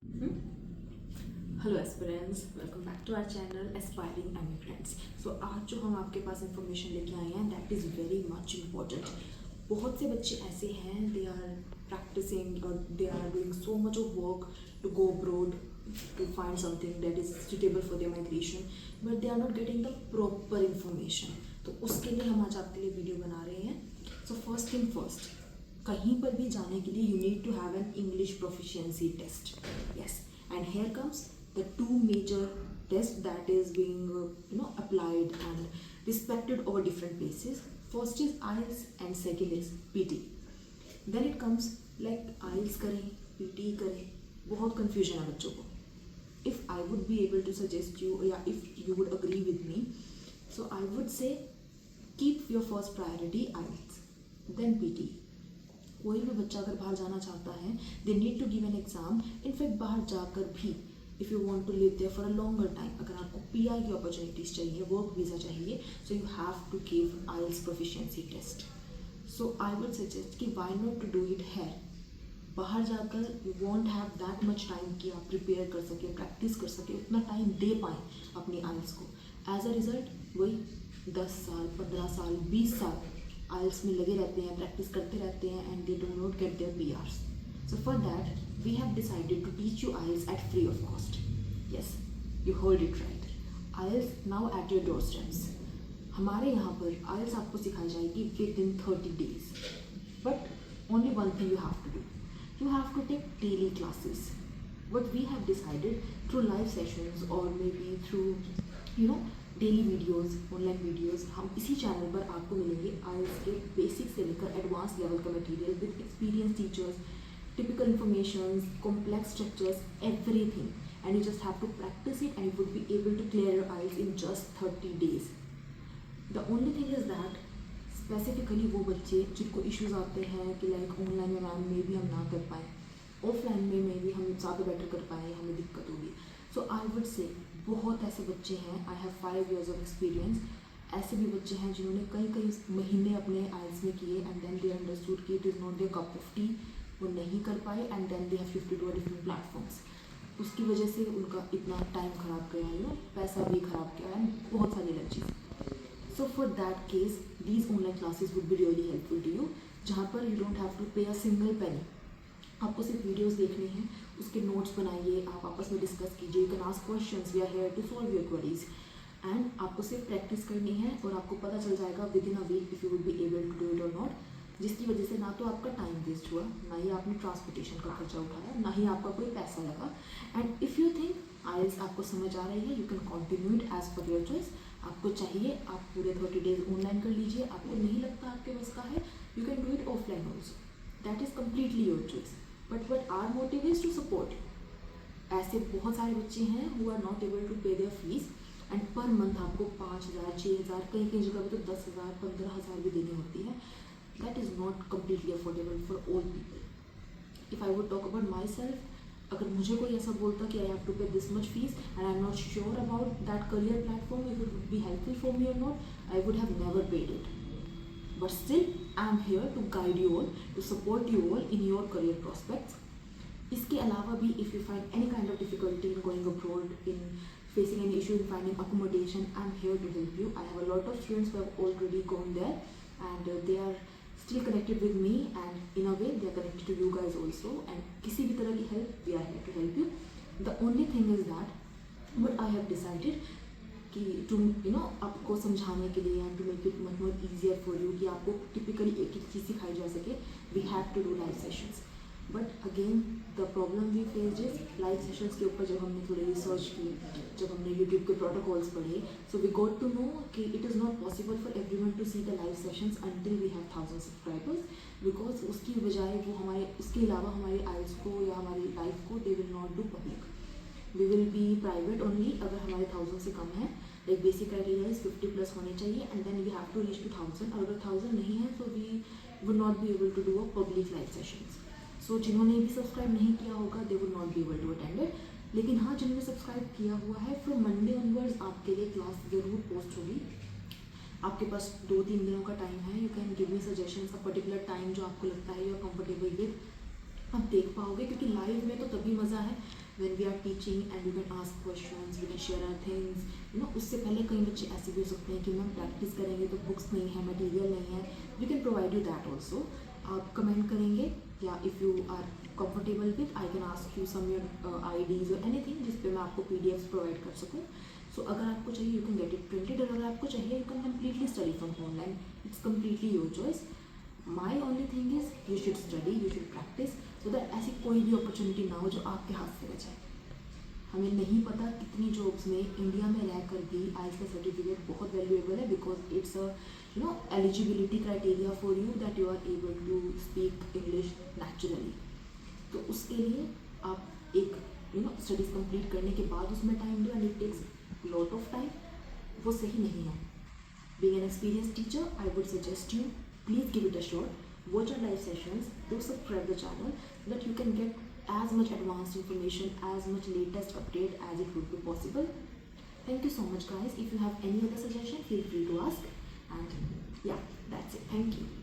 Hello aspirants, welcome back to our channel aspiring emigrants. So आज जो हम आपके पास इंफॉर्मेशन लेके आए हैं that is very much important. बहुत से बच्चे ऐसे हैं दे आर प्रैक्टिसिंग और they are doing so much of work to go abroad to find something that is suitable for their migration, but they are not getting the proper information. तो उसके लिए हम आज आपके लिए वीडियो बना रहे हैं। सो फर्स्ट थिंग फर्स्ट, कहीं पर भी जाने के लिए you need to have an English proficiency test. Yes, and here comes the two major tests that is being applied and respected over different places. First is IELTS and second is PT. Then it comes like IELTS करें PT करें, बहुत confusion है बच्चों को। If I would be able to suggest you, yeah, if you would agree with me, so I would say keep your first priority IELTS, then PT. कोई भी बच्चा अगर बाहर जाना चाहता है they need to give an exam. In fact बाहर जाकर भी if you want to live there for a longer time, अगर आपको पीआर की अपॉर्चुनिटीज़ चाहिए, वर्क वीज़ा चाहिए, so you have to give IELTS proficiency test. So I would suggest कि why not to do it here. बाहर जाकर you won't have that much time कि आप प्रिपेयर कर सके, प्रैक्टिस कर सके, उतना टाइम दे पाएँ अपनी आइल्स को। एज अ रिज़ल्ट वही 10 साल 15 साल 20 साल आइल्स में लगे रहते हैं, प्रैक्टिस करते रहते हैं and they do not get their PRs. So for that we have decided to teach you IELTS at free of cost. Yes, you heard it right, IELTS now at your door steps. हमारे यहाँ पर IELTS आपको सिखाई जाएगी within 30 days, but only one thing you have to do, you have to take daily classes. What we have decided through live sessions or maybe through daily videos, online videos, हम इसी channel पर आपको मिलेंगे आइल्स के basic से लेकर advance level का material with experience teachers, typical informations, complex structures, everything, and you just have to practice it and you would be able to clear your IELTS in just 30 days. The only thing is that specifically वो बच्चे जिनको issues आते हैं कि like online में ma'am में भी हम ना कर पाएँ, ऑफलाइन में भी हम ज़्यादा बेटर कर पाएँ, हमें दिक्कत होगी। सो आई वुड से बहुत ऐसे बच्चे हैं, I have 5 years of experience. ऐसे भी बच्चे हैं जिन्होंने कई कई महीने अपने आइल्स में किए एंड देन दे अंडरस्टूड कि it is not their cup of tea, वो नहीं कर पाए and then they have shifted to different platforms. उसकी वजह से उनका इतना टाइम ख़राब गया, पैसा भी ख़राब गया एंड बहुत सारी अलग चीज़। So for that case, these online classes would be really helpful to you, जहाँ पर you don't have to pay a single penny. आपको सिर्फ वीडियोस देखने हैं, उसके नोट्स बनाइए, आप आपस में डिस्कस कीजिए, you can ask questions, we are here to solve your queries, and आपको सिर्फ प्रैक्टिस करनी है और आपको पता चल जाएगा within a week if you would be able to do it और नॉट। जिसकी वजह से ना तो आपका टाइम वेस्ट हुआ, ना ही आपने ट्रांसपोर्टेशन का खर्चा उठाया, ना ही आपका कोई पैसा लगा। And if you think IELTS आपको समझ आ रही है, you can continue it as per your choice. आपको चाहिए आप पूरे 30 days ऑनलाइन कर लीजिए, आपको नहीं लगता आपके बस का है, you can do it offline also, that is completely your choice. But our motive is to support you. ऐसे बहुत सारे बच्चे हैं who are not able to pay their fees and per month आपको 5,000 6,000 कहीं कहीं जगह पे तो 10,000 15,000 भी देनी होती है। That is not completely affordable for all people. If I would talk about myself, अगर मुझे कोई ऐसा बोलता कि I have to pay this much fees and I am not sure about that career platform if it would be helpful for me और not, I would have never paid it. But still I am here to guide you all, to support you all in your career prospects. इसके अलावा भी if you find any kind of difficulty in going abroad, in facing any issue in finding accommodation, I'm here to help you. I have a lot of students who have already gone there and they are still connected with me and in a way they are connected to you guys also, and किसी भी तरह की help we are here to help you. The only thing is that what I have decided कि to आपको समझाने के लिए and to make it much more easier for you कि आपको typically एक एक चीज़ सिखाई जा सके, we have to do live sessions. But again the problem we faced is live sessions के ऊपर जब हमने थोड़ी रिसर्च की, जब हमने यूट्यूब के प्रोटोकॉल्स पढ़े, so we got to know कि it is not possible for everyone to see the live sessions until we have 1000 subscribers, because उसकी बजाय वो हमारे उसके अलावा हमारी आइल्स को या हमारी लाइफ को they will not do public, we will be private only. अगर हमारे 1000 से कम है, लाइक बेसिक क्राइटेरिया इज 50+ होने चाहिए and then we have to reach to 1000। अगर 1000 नहीं है so we would not be able to do a public live sessions. सो जिन्होंने भी सब्सक्राइब नहीं किया होगा they would not be able to attend it, लेकिन हाँ जिन्होंने सब्सक्राइब किया हुआ है फ्रॉम मंडे ऑनवर्ड्स आपके लिए क्लास ज़रूर पोस्ट होगी। आपके पास 2-3 दिनों का टाइम है, you can give me suggestions, a particular time जो आपको लगता है यू आर कंफर्टेबल विद, आप देख पाओगे, क्योंकि लाइव में तो तभी मज़ा है when we are teaching and we can ask questions, we can share our things, उससे पहले कई बच्चे ऐसे भी हो सकते हैं कि मैम प्रैक्टिस करेंगे तो बुक्स नहीं है, मटेरियल नहीं है, we can provide you that also. आप कमेंट करेंगे या if you are comfortable with, I can ask you some your ideas और एनीथिंग जिस पे मैं आपको पीडीएफ्स प्रोवाइड कर सकूँ. सो अगर आपको चाहिए you can get it printed, और अगर आपको चाहिए you can completely study from online. It's completely your choice. My only thing is you should study, you should practice, so that ऐसी कोई भी अपॉर्चुनिटी ना हो जो आपके हाथ से रह जाए. हमें नहीं पता कितनी जॉब्स में इंडिया में रह कर भी आईएलटीएस का सर्टिफिकेट बहुत वैल्यूएबल है, because it's a eligibility criteria for you that you are able to speak English naturally. तो उसके लिए आप एक स्टडीज़ कंप्लीट करने के बाद उसमें टाइम दो, and it takes lot of time. वो सही नहीं है. Being an experienced teacher, I would suggest you, please give it a shot. Watch our live sessions. Do subscribe the channel so that you can get as much advanced information, as much latest update as it would be possible. Thank you so much, guys. If you have any other suggestion, feel free to ask. And yeah, that's it. Thank you.